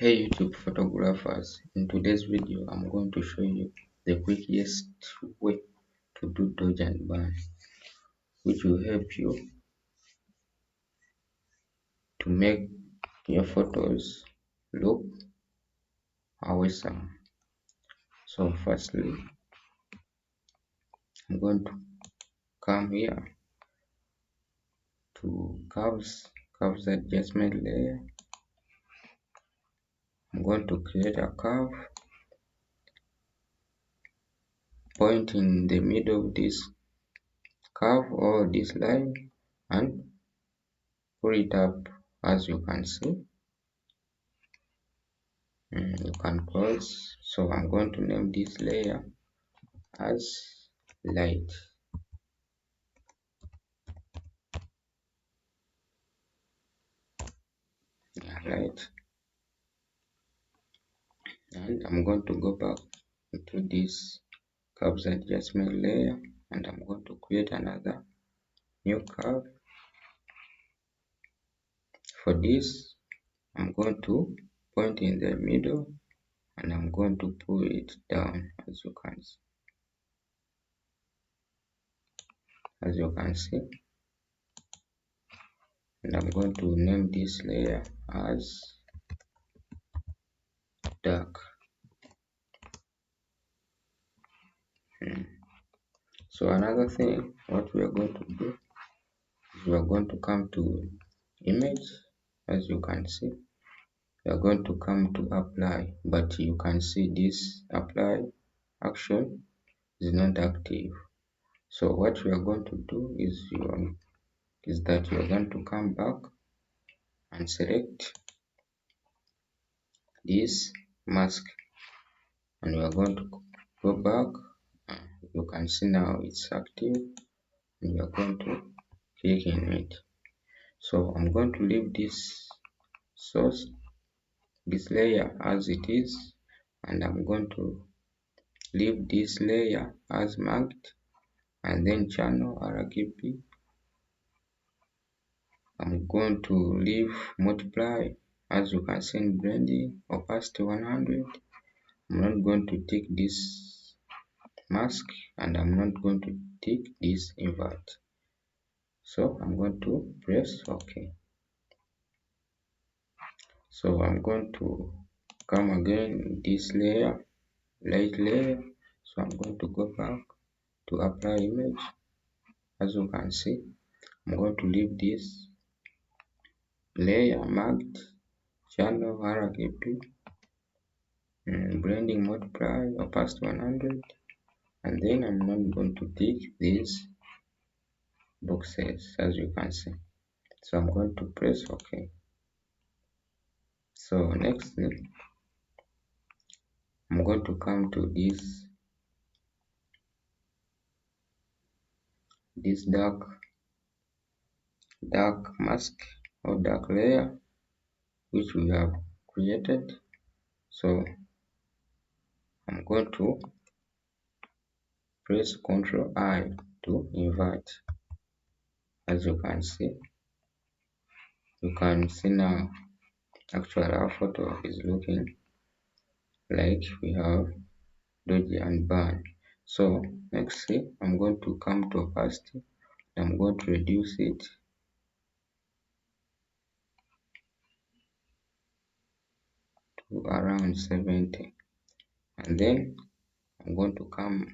Hey YouTube photographers, in today's video I'm going to show you the quickest way to do dodge and burn, which will help you to make your photos look awesome. So firstly, I'm going to come here to curves adjustment layer. I'm going to create a curve, point in the middle of this curve or this line and pull it up. As you can see, you can close. So I'm going to name this layer as light. Light, and I'm going to go back into this curves adjustment layer and I'm going to create another new curve. For this, I'm going to point in the middle and I'm going to pull it down, as you can see, and I'm going to name this layer as dark. So another thing, what we are going to do is we are going to come to image. As you can see, we are going to come to apply, but you can see this apply action is not active. So what we are going to do is that you are going to come back and select this mask, and we are going to go back. You can see now it's active, and you are going to click in it. So I'm going to leave this source, this layer as it is, and I'm going to leave this layer as marked, and then channel RGB. I'm going to leave multiply, as you can see, in blending opacity 100. I'm not going to tick this mask, and I'm not going to tick this invert. So I'm going to press OK. So I'm going to come again this layer, light layer. So I'm going to go back to apply image. As you can see, I'm going to leave this layer marked, channel RGB, blending multiply opacity 100, and then I'm not going to tick these boxes, as you can see. So I'm going to press OK. So next, I'm going to come to this dark mask or dark layer which we have created. So I'm going to press Ctrl I to invert. As you can see now actually our photo is looking like we have dodge and burn. So next, I'm going to come to opacity. I'm going to reduce it to around 70, and then I'm going to come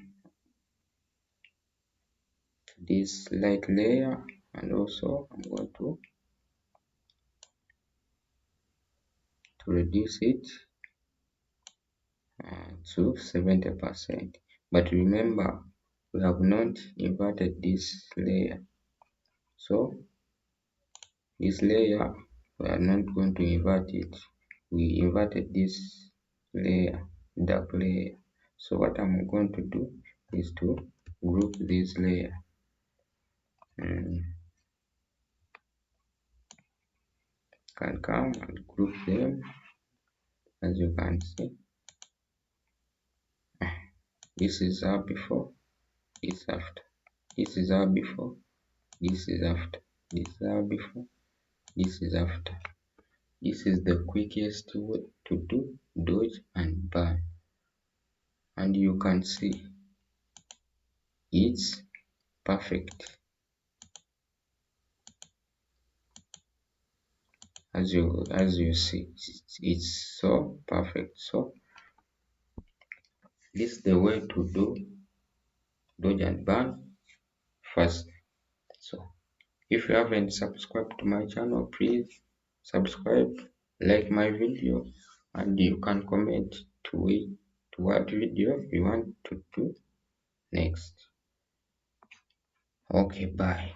to this light layer, and also I'm going to reduce it to 70%. But remember, we have not inverted this layer, so this layer we are not going to invert it. We inverted this layer, dark layer. So what I'm going to do is to group this layer. Can come and group them, as you can see. This is our before, this after. This is our before, this is after. This is our before, this is after. This is the quickest way to do dodge and burn, and you can see it's perfect. As you see, it's so perfect. So this is the way to do dodge and burn first. So if you haven't subscribed to my channel, please subscribe, like my video, and you can comment to what video you want to do next. Okay, bye.